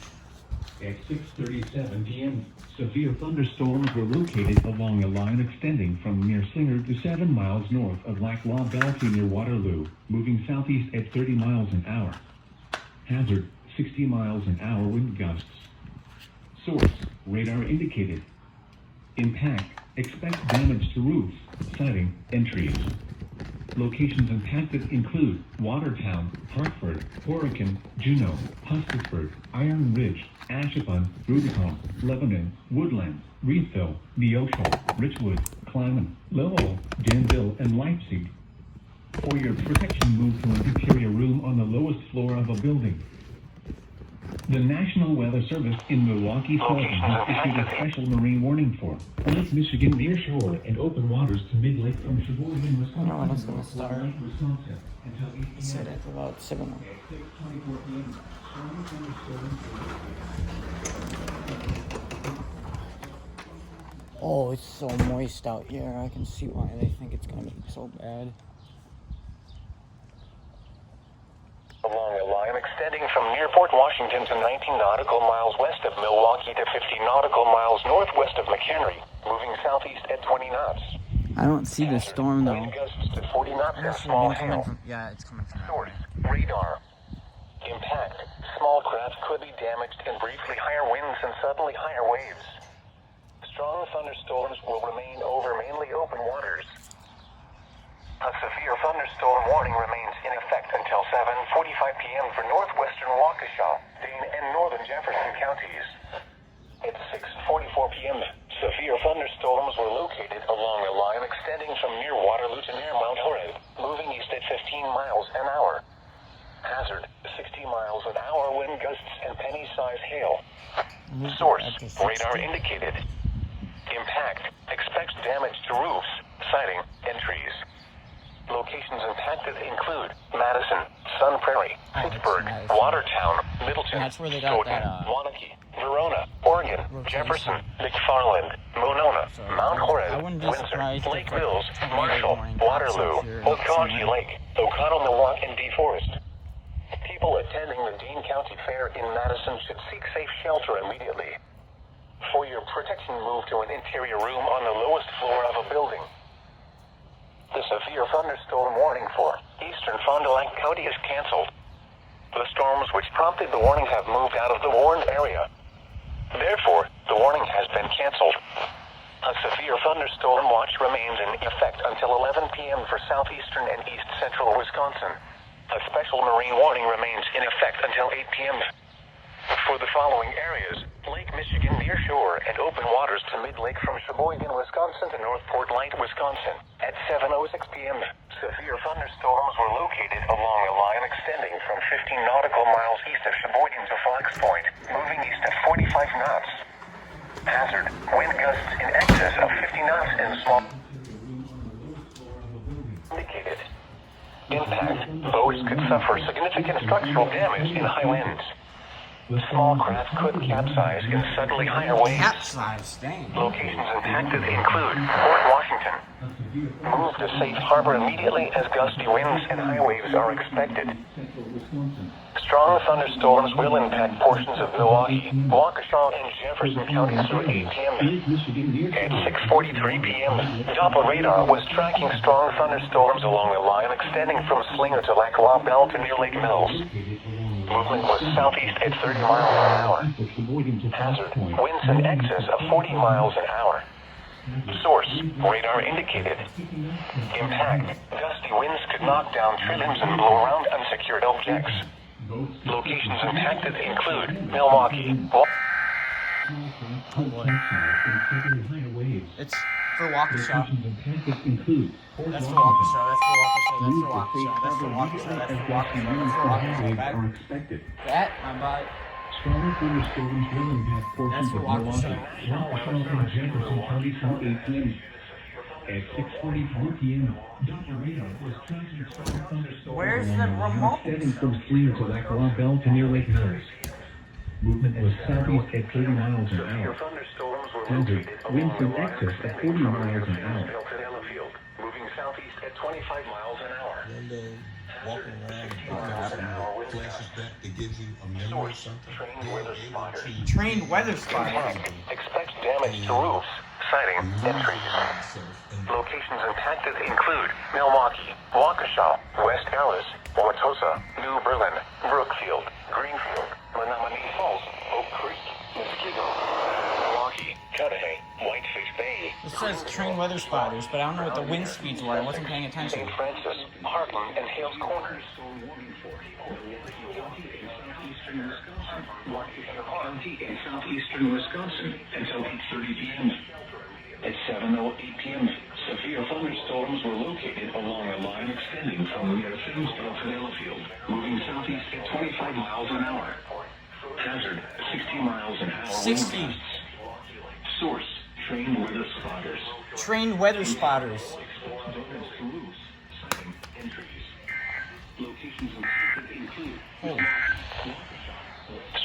At 6:37 p.m., severe thunderstorms were located along a line extending from near Slinger to 7 miles north of Lac La Belle near Waterloo, moving southeast at 30 miles an hour. Hazard, 60 miles an hour wind gusts. Source, radar indicated. Impact, expect damage to roofs, siding, and trees. Locations impacted include Watertown, Hartford, Horicon, Juneau, Hustisburg, Iron Ridge, Ashapon, Rubicon, Lebanon, Woodlands, Reedville, Neosho, Richwood, Clyman, Lowell, Danville, and Leipzig. For your protection, move to an interior room on the lowest floor of a building. The National Weather Service in Milwaukee, Sullivan has issued a special marine warning for Lake Michigan near shore and open waters to mid-lake from Sheboygan, Wisconsin. I don't know when it's going to start. Wisconsin until 8 He said it's about 7. Oh, it's so moist out here. I can see why they think it's going to be so bad. Along a line extending from near Port Washington to 19 nautical miles west of Milwaukee to 50 nautical miles northwest of McHenry, moving southeast at 20 knots. I don't see the storm though. Wind gusts to 40 knots and small hail. Yeah, it's coming from Source, radar. Impact. Small craft could be damaged and briefly higher winds and suddenly higher waves. Strong thunderstorms will remain over mainly open waters. A severe thunderstorm warning remains in effect until 7:45 p.m. for northwestern Waukesha, Dane, and northern Jefferson counties. At 6:44 p.m., severe thunderstorms were located along a line extending from near Waterloo to near Mount Horeb, moving east at 15 miles an hour. Hazard, 60 miles an hour wind gusts and penny-sized hail. Source, radar indicated. Impact, expects damage to roofs, siding, and trees. Locations impacted include Madison, Sun Prairie, Pittsburgh, Watertown, Middleton, Stoughton, Waunakee, Verona, Oregon, Jefferson, McFarland, Monona, Mount Horeb, Windsor, Lake Mills, Marshall, Waterloo, Oconee Lake, O'Connell, Milwaukee, and DeForest. People attending the Dean County Fair in Madison should seek safe shelter immediately. For your protection, move to an interior room on the lowest floor of a building. The severe thunderstorm warning for eastern Fond du Lac County is canceled. The storms which prompted the warning have moved out of the warned area. Therefore, the warning has been canceled. A severe thunderstorm watch remains in effect until 11 p.m. for southeastern and east central Wisconsin. A special marine warning remains in effect until 8 p.m. For the following areas, Lake Michigan near shore and open waters to mid-lake from Sheboygan, Wisconsin to North Port Light, Wisconsin. At 7:06 p.m., severe thunderstorms were located along a line extending from 15 nautical miles east of Sheboygan to Fox Point, moving east at 45 knots. Hazard, wind gusts in excess of 50 knots and small indicated. Impact, boats could suffer significant structural damage in high winds. Small craft could capsize in suddenly higher waves. Capsize, dang. Locations impacted include Port Washington. Move to safe harbor immediately as gusty winds and high waves are expected. Strong thunderstorms will impact portions of Milwaukee, Waukesha, and Jefferson counties through 8 p.m. At 6:43 p.m., Doppler radar was tracking strong thunderstorms along a line extending from Slinger to Lac La Belle to near Lake Mills. Movement was southeast at 30 miles an hour. Hazard, winds in excess of 40 miles an hour. Source, radar indicated. Impact, gusty winds could knock down trimmings and blow around unsecured objects. Locations impacted include Milwaukee. It's for Waukesha. That's for Waukesha. That's for Waukesha. That's for Waukesha. That's for Waukesha. That's for Waukesha. That's for Waukesha. That I'm by. Stronger thunderstorms will impact portions of Milwaukee, Waukesha, and Jefferson counties through 8 p.m. At 6:44 p.m., Doppler radar was tracking strong thunderstorms. Where's the remote? Extending from Slinger to Lac La Belle to near Lake Mills. Movement was southeast at 30 miles an hour. Hazard, winds in excess of 40 miles an hour. Moving southeast at 25 miles an hour. Walking around, flashes back that gives you a memory of something. Trained weather spotters. Expect damage to roofs, siding, and trees. Locations impacted include Milwaukee, Waukesha, West Allis, Wauwatosa, New Berlin, Brookfield, Greenfield, Menominee Falls, Oak Creek, Muskego, Milwaukee, Cudahy, Whitefish Bay. It says trained weather spotters, but I don't know what the wind speeds were. I wasn't paying attention. St. Francis, Heartland, and Hales Corners. In southeastern Wisconsin until 8:30 p.m. At 7:08 p.m., severe thunderstorms were located along a line extending from near Finsdale to Delafield, moving southeast at 25 miles an hour. Hazard, 60. Source, trained weather spotters. Trained weather spotters. Locations impacted include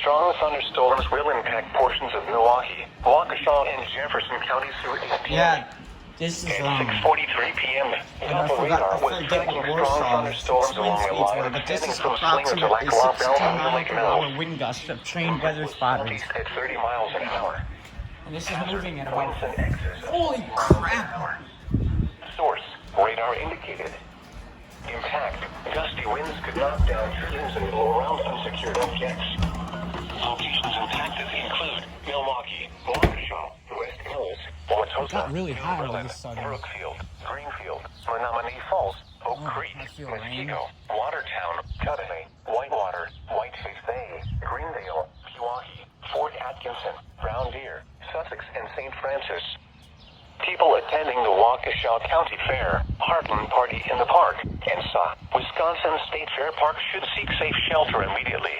Strong thunderstorms will impact portions of Milwaukee, Waukesha, and Jefferson counties through 8 p.m. Yeah, this is At 6:43 p.m. Doppler radar was tracking strong thunderstorms along the line, but this is from Slinger to approximately Lake 16 LaBelle mile Lake per Mills. hour wind gusts of trained weather spotters. At 30 miles an hour. And this is moving at about, Points and X's. holy crap! Source, radar indicated. Impact, gusty winds could knock down trees and blow around unsecured objects. Locations impacted include Milwaukee, Waukesha, West Hills, Wauwatosa, Got really high all Berlin, of a sudden. Brookfield, Greenfield, Menominee Falls, Oak Creek, Muskego, Watertown, Cudahy, Whitewater, Whiteface Bay, Greendale, Pewaukee, Fort Atkinson, Brown Deer, Sussex, and St. Francis. People attending the Waukesha County Fair, Heartland Party in the Park, and Wisconsin State Fair Park should seek safe shelter immediately.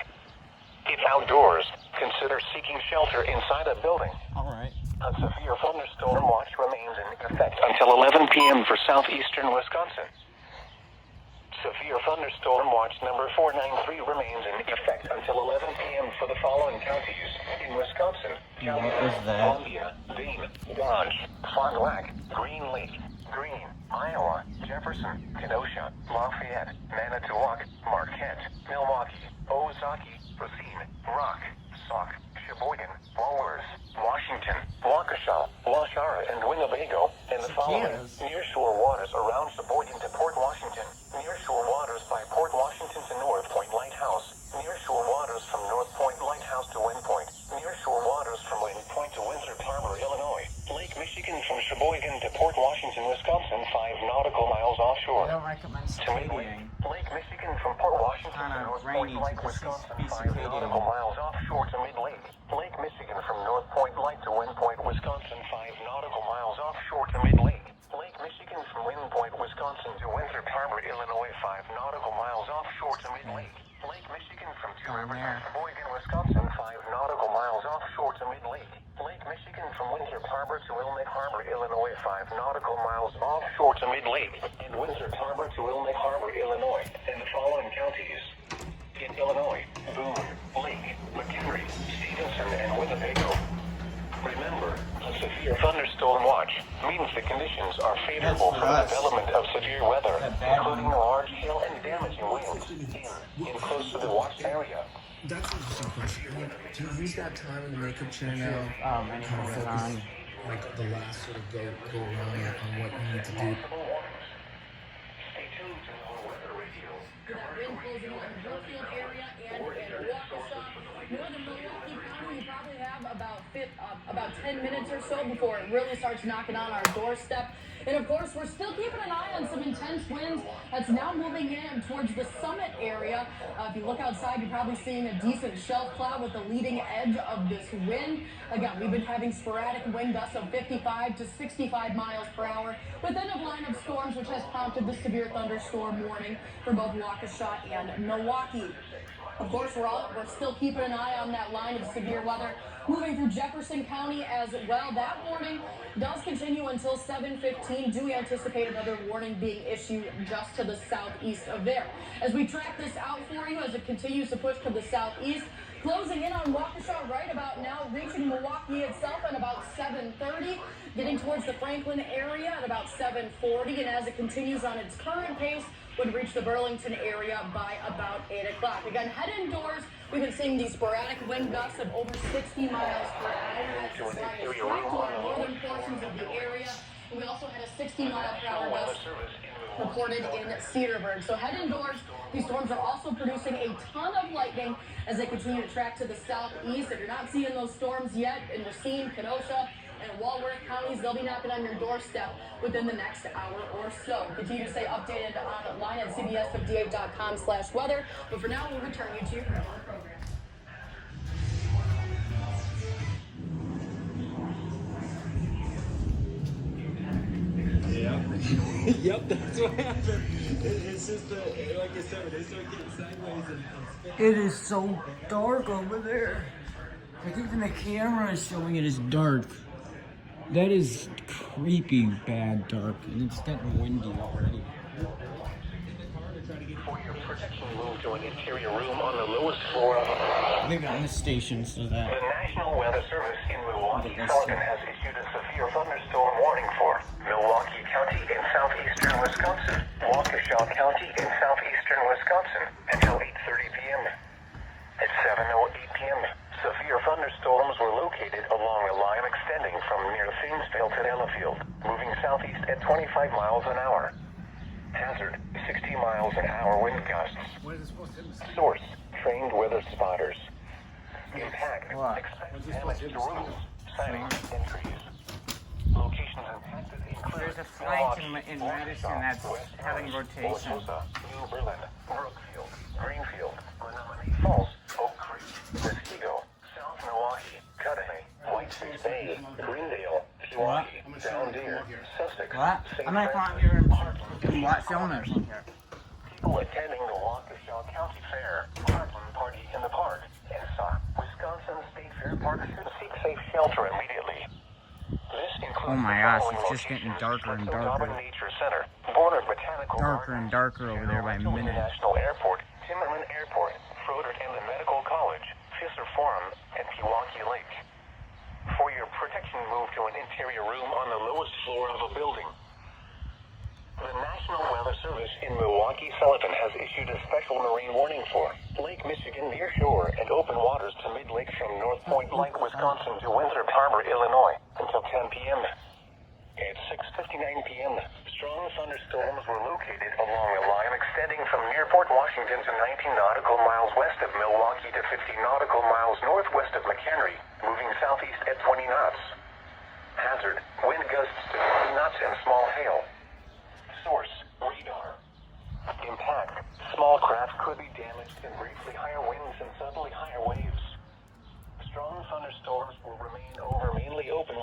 If outdoors, consider seeking shelter inside a building. Alright. A severe thunderstorm watch remains in effect until 11 p.m. for southeastern Wisconsin. Severe thunderstorm watch number 493 remains in effect until 11 p.m. for the following counties in Wisconsin: Columbia, Dane, Dodge, Fond du Lac, Green Lake, Greene, Iowa, Jefferson, Kenosha, Lafayette, Manitowoc, Marquette, Milwaukee, Ozarki, Racine, Rock, Sauk, Sheboygan, Walworth, Washington, Waukesha, Washara, and Winnebago, and the following nearshore waters around Sheboygan to Port Washington, nearshore waters by Port Washington to North Point Lighthouse, nearshore waters from North Point Lighthouse to Wind Point, nearshore waters from Wind Point to Winthrop Harbor, Illinois, Lake Michigan from Sheboygan to Port Washington, Wisconsin, 5 nautical miles offshore. I don't recommend To Midway, Lake Michigan from Port Washington to North Point Lake, Wisconsin, 5 nautical miles offshore to Mid-Lake. Lake Michigan from North Point Lake to Wind Point, Wisconsin, 5 nautical miles offshore to Mid-Lake. Lake Michigan from Wind Point, Wisconsin to Winthrop Harbor, Illinois, 5 nautical miles offshore to Mid-Lake. Lake Michigan from Two Rivers to Sheboygan, Wisconsin, 5 nautical miles offshore to Mid-Lake. Lake Michigan from Winthrop Harbor to Wilmette Harbor, Illinois, 5 nautical miles offshore to Mid-Lake. And Winthrop Harbor to Wilmette Harbor, Illinois, and the following counties. In Illinois, Boone, Lake, McHenry, Stevenson, and Winnebago. Remember, a severe thunderstorm watch means the conditions are favorable for the development of severe weather, including large hail and damaging winds in close to the watch area. That's an interesting question. Do you use that time in the makeup chair now? And kind of focus, like the last sort of go around on what you need to do. That wind closing on the Brookfield area and in Waukesha. Northern Milwaukee County, you probably have about 10 minutes or so before it really starts knocking on our doorstep. And of course, we're still keeping an eye on some intense winds that's now moving in towards the summit area. If you look outside, you're probably seeing a decent shelf cloud with the leading edge of this wind. Again, we've been having sporadic wind gusts of 55 to 65 miles per hour within a line of storms, which has prompted the severe thunderstorm warning for both Waukesha and Milwaukee. Of course, we're still keeping an eye on that line of severe weather moving through Jefferson County as well. That warning does continue until 7:15. Do we anticipate another warning being issued just to the southeast of there? As we track this out for you, as it continues to push to the southeast, closing in on Waukesha right about now, reaching Milwaukee itself at about 7:30, getting towards the Franklin area at about 7:40, and as it continues on its current pace, would reach the Burlington area by about 8 o'clock. Again, head indoors. We've been seeing these sporadic wind gusts of over 60 miles per hour as this line is tracked to our northern portions of the area. And we also had a 60-mile-per-hour gust reported in Cedarburg. So head indoors. These storms are also producing a ton of lightning as they continue to track to the southeast. If you're not seeing those storms yet in Racine, Kenosha, and Walworth counties, they'll be knocking on your doorstep within the next hour or so. Continue to stay updated online at cbs58.com/weather. But for now, we'll return you to your regular program. Yep. Yep, that's what happened. It's just, like I said, when they start getting sideways and It is so dark over there. Like even the camera is showing it as dark. That is creepy bad dark, and it's getting windy already. For your protection, move to an interior room on the lowest floor of I think on the station so that the National Weather Service in Milwaukee, Wisconsin has issued a severe thunderstorm warning for Milwaukee County in southeastern Wisconsin, Waukesha County in southeastern Wisconsin until 8:30 p.m. At 7:08 p.m., severe thunderstorms were located along a line extending from near Thiensville to Delafield, moving southeast at 25 miles an hour. Hazard, 60 miles an hour wind gusts. Source, trained weather spotters. Impact, expect damage to roofs, sidings, and trees. Locations impacted include there's a flight in Madison that's having rotation. New Berlin, Brookfield, Greenfield, Menominee Falls, Oak Creek, Muskego, South Milwaukee, Cudahy, Whitefish Bay, Greendale, Pewaukee, Down Deer, Sussex, What? St. I'm not Francis, here and Parkland, what filmers in here. people attending the Waukesha County Fair, Parkland Party in the Park, and Wisconsin State Fair Park should seek safe shelter immediately. This includes Oh my gosh, it's just getting darker and darker. Nature Center, Border Botanical Darker and darker over there by minute. National Airport, Timmerman Airport, Frodert and the Medical College, Fisher Forum, and Pewaukee Lake. For your protection, move to an interior room on the lowest floor of a building. The National Weather Service in Milwaukee Sullivan has issued a special marine warning for Lake Michigan near shore and open waters to mid-lake from North Point Lake, Wisconsin to Winthrop Harbor, Illinois until 10 p.m. At 6:59 p.m., strong thunderstorms were located along a line extending from Nearport, Washington to 19 nautical miles west of Milwaukee to 50 nautical miles northwest of McHenry, moving southeast at 20 knots. Hazard, wind gusts to 20 knots and small hail. Source, radar. Impact, small craft could be damaged and briefly higher winds and suddenly higher waves.